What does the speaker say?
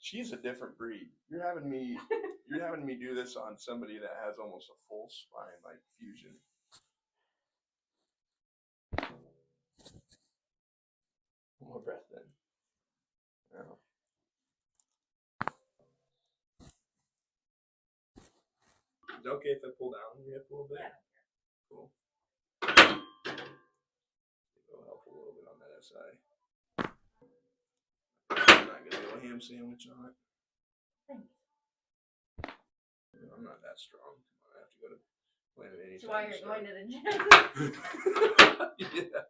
She's a different breed. You're having me do this on somebody that has almost a full spine like fusion. One more breath then. Now. Is it okay if I pull down your hip a little bit? Yeah. Cool. It'll help a little bit on that SI. I'm not gonna go ham sandwich on it. Thanks. I'm not that strong. I have to go to Planet anytime. That's why you're going to the gym. Yeah.